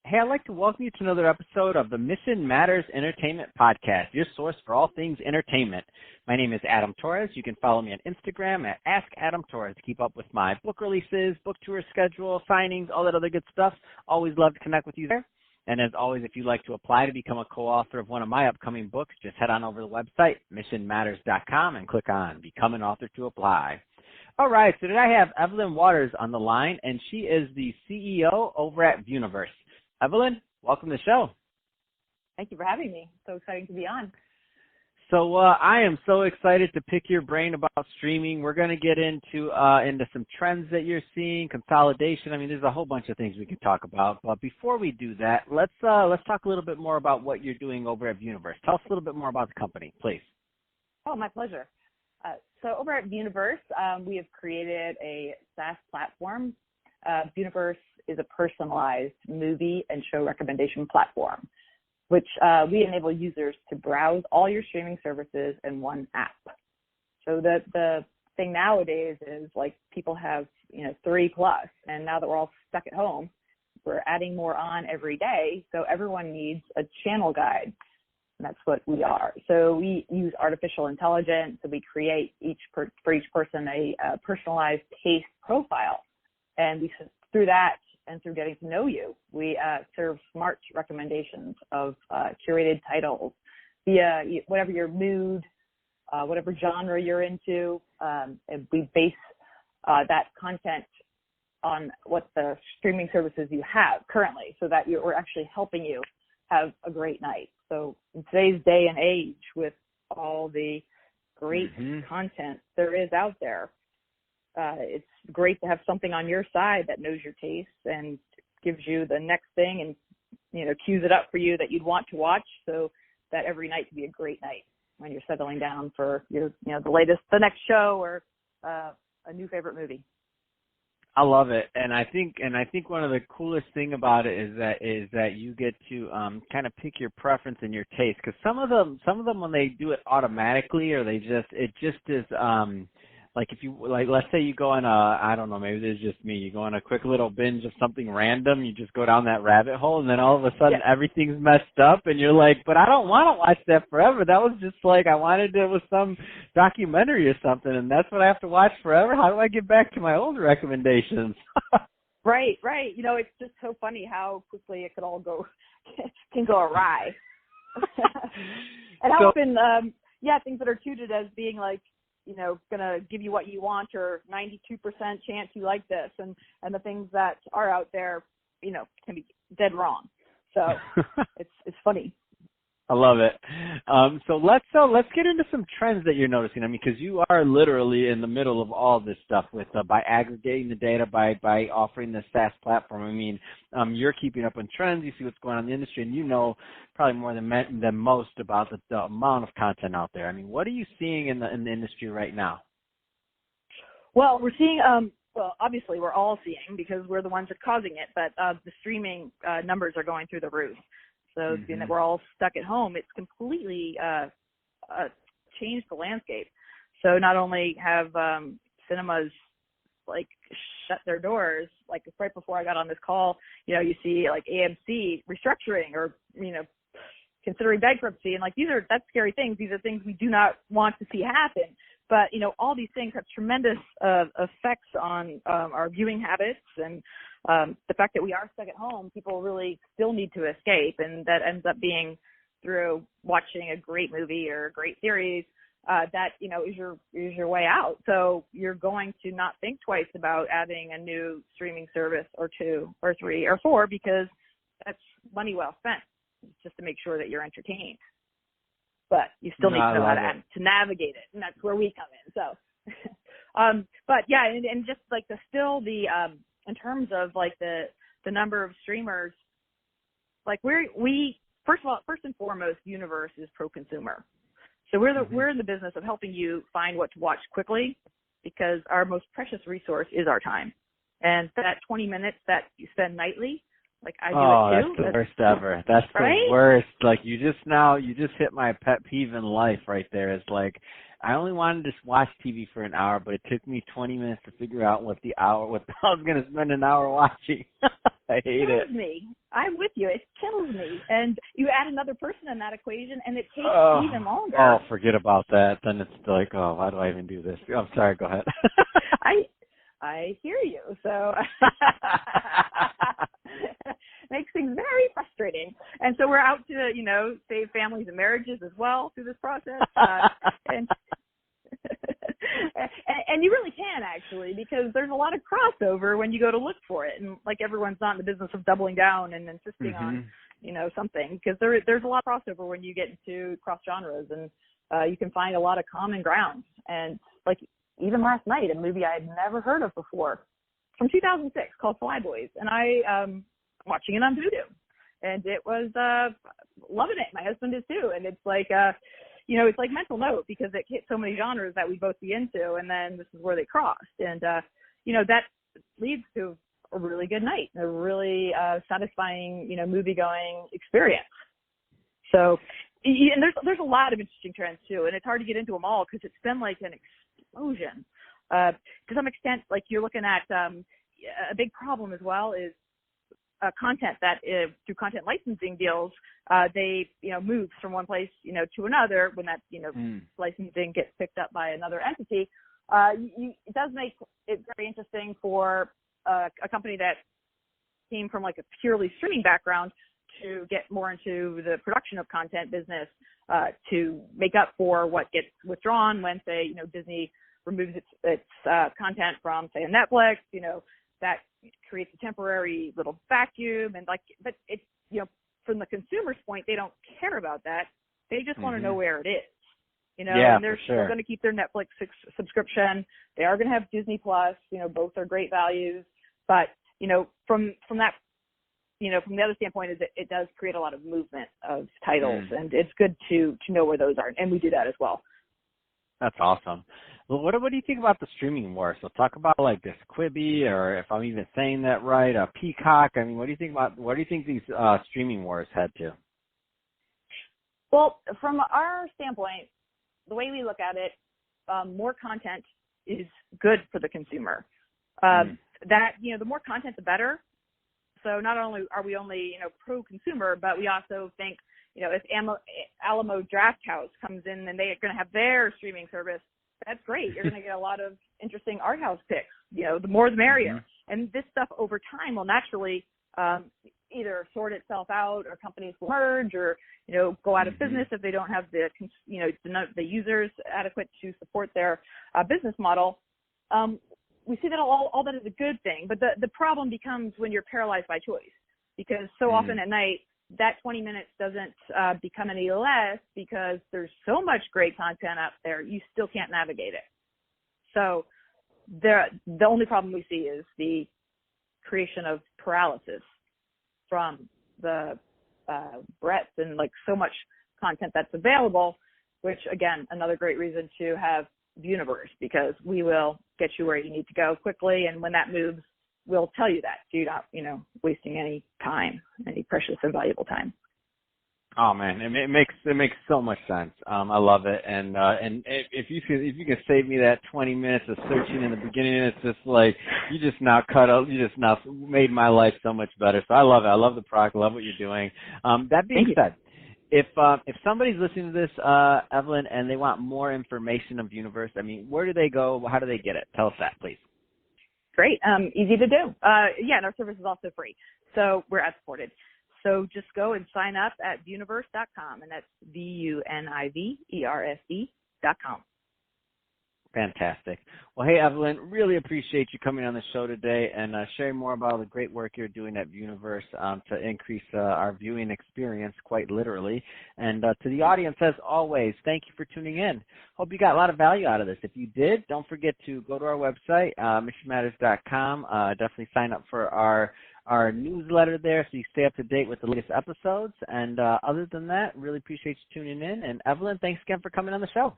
Hey, I'd like to welcome you to another episode of the Mission Matters Entertainment Podcast, your source for all things entertainment. My name is Adam Torres. You can follow me on Instagram at AskAdamTorres to keep up with my book releases, book tour schedule, signings, all that other good stuff. Always love to connect with you there. And as always, if you'd like to apply to become a co-author of one of my upcoming books, just head on over to the website, missionmatters.com, and click on Become an Author to apply. All right, so today I have Evelyn Waters on the line, and she is the CEO over at VUniverse. Evelyn, welcome to the show. Thank you for having me. So exciting to be on. So I am so excited to pick your brain about streaming. We're going to get into some trends that you're seeing, consolidation. I mean, there's a whole bunch of things we can talk about. But before we do that, let's talk a little bit more about what you're doing over at VUniverse. Tell us a little bit more about the company, please. Oh, my pleasure. So over at VUniverse, we have created a SaaS platform. VUniverse is a personalized movie and show recommendation platform, which we enable users to browse all your streaming services in one app. So the thing nowadays is like people have, 3+, and now that we're all stuck at home, we're adding more on every day. So everyone needs a channel guide. And that's what we are. So we use artificial intelligence. So we create for each person a personalized taste profile. And we, through that and through getting to know you, we serve smart recommendations of curated titles via whatever your mood, whatever genre you're into. And we base that content on what the streaming services you have currently, so that we're actually helping you have a great night. So in today's day and age, with all the great content there is out there, it's great to have something on your side that knows your tastes and gives you the next thing and, cues it up for you that you'd want to watch, so that every night can be a great night when you're settling down for your, the next show or a new favorite movie. I love it, and I think one of the coolest thing about it is that you get to kind of pick your preference and your taste, because some of them when they do it automatically, or it just is like if you let's say you go on I don't know, maybe there's just me, you go on a quick little binge of something random, you just go down that rabbit hole, and then all of a sudden everything's messed up, and you're like, but I don't want to watch that forever. That was just like I wanted it was some documentary or something, and that's what I have to watch forever. How do I get back to my old recommendations? Right. It's just so funny how quickly it could all can go awry. And how often, things that are touted as being like, going to give you what you want, or 92% chance you like this, and the things that are out there, can be dead wrong. So it's funny. I love it. So let's get into some trends that you're noticing. I mean, because you are literally in the middle of all this stuff with by aggregating the data, by offering the SaaS platform. I mean, you're keeping up on trends. You see what's going on in the industry, and you know probably more than most about the amount of content out there. I mean, what are you seeing in the industry right now? Well, we're seeing. Obviously, we're all seeing, because we're the ones that are causing it. But the streaming numbers are going through the roof. So being that we're all stuck at home, it's completely changed the landscape. So not only have cinemas like shut their doors, like right before I got on this call, you see like AMC restructuring or considering bankruptcy, and like that's scary things. These are things we do not want to see happen. But all these things have tremendous effects on our viewing habits, and the fact that we are stuck at home, people really still need to escape, and that ends up being through watching a great movie or a great series that is your way out. So you're going to not think twice about adding a new streaming service or 2 or 3 or 4, because that's money well spent, just to make sure that you're entertained. But you still need to know how to navigate it, and that's where we come in. So, but yeah, and just like in terms of like the number of streamers, like we first and foremost, VUniverse is pro-consumer. So we're in the business of helping you find what to watch quickly, because our most precious resource is our time, and that 20 minutes that you spend nightly. Like I do it too. That's the worst ever. That's right? The worst. Like you just hit my pet peeve in life right there. It's like I only wanted to watch TV for an hour, but it took me 20 minutes to figure out what I was going to spend an hour watching. I hate it. Me. I'm with you. It kills me. And you add another person in that equation, and it takes even longer. Oh, forget about that. Then it's like, oh, why do I even do this? I'm sorry. Go ahead. I hear you. So makes things very frustrating. And so we're out to, save families and marriages as well through this process. And and you really can, actually, because there's a lot of crossover when you go to look for it. And like everyone's not in the business of doubling down and insisting on, something, because there's a lot of crossover when you get into cross genres, and you can find a lot of common ground. And like even last night, a movie I had never heard of before from 2006 called Flyboys, and I'm watching it on Vudu, and it was loving it. My husband is too, and it's like it's like Mental Note, because it hit so many genres that we both be into, and then this is where they crossed. And, that leads to a really good night, a really satisfying, movie-going experience. So, and there's a lot of interesting trends, too, and it's hard to get into them all because it's been like an explosion. To some extent, like you're looking at a big problem as well is content that through content licensing deals, they, moves from one place, to another when that, licensing gets picked up by another entity. It does make it very interesting for a company that came from like a purely streaming background to get more into the production of content business, to make up for what gets withdrawn when, say, Disney removes its content from, say, a Netflix, that creates a temporary little vacuum. And but it's, from the consumer's point, they don't care about that. They just want to know where it is, and they're still going to keep their Netflix subscription. They are going to have Disney Plus, both are great values. But, from that, from the other standpoint is it does create a lot of movement of titles, and it's good to know where those are. And we do that as well. That's awesome. Well, what do you think about the streaming wars? So talk about like this Quibi, or if I'm even saying that right, Peacock. I mean, what do you think these streaming wars head to? Well, from our standpoint, the way we look at it, more content is good for the consumer. That, the more content, the better. So not only are we only, pro-consumer, but we also think, if Alamo Drafthouse comes in and they are going to have their streaming service, that's great. You're going to get a lot of interesting art house picks. The more the merrier. And this stuff over time will naturally either sort itself out, or companies will merge, or go out of business if they don't have the the users adequate to support their business model. We see that all that is a good thing, but the problem becomes when you're paralyzed by choice, because so often at night that 20 minutes doesn't become any less, because there's so much great content out there, you still can't navigate it. So the only problem we see is the creation of paralysis from the breadth and like so much content that's available, which again, another great reason to have VUniverse, because we will get you where you need to go quickly, and when that moves, we'll tell you that, so you're not, wasting any time, any precious and valuable time. Oh man, it makes so much sense. I love it, and if you can save me that 20 minutes of searching in the beginning, it's just like you just now made my life so much better. So I love it. I love the product. I love what you're doing. That being said, if somebody's listening to this, Evelyn, and they want more information of VUniverse, I mean, where do they go? How do they get it? Tell us that, please. Great. Easy to do. And our service is also free, so we're ad supported. So just go and sign up at VUniverse.com, and that's VUniverse.com. Fantastic. Well, hey, Evelyn, really appreciate you coming on the show today and sharing more about the great work you're doing at VUniverse to increase our viewing experience, quite literally. And to the audience, as always, thank you for tuning in. Hope you got a lot of value out of this. If you did, don't forget to go to our website, missionmatters.com. Definitely sign up for our newsletter there so you stay up to date with the latest episodes. And other than that, really appreciate you tuning in. And Evelyn, thanks again for coming on the show.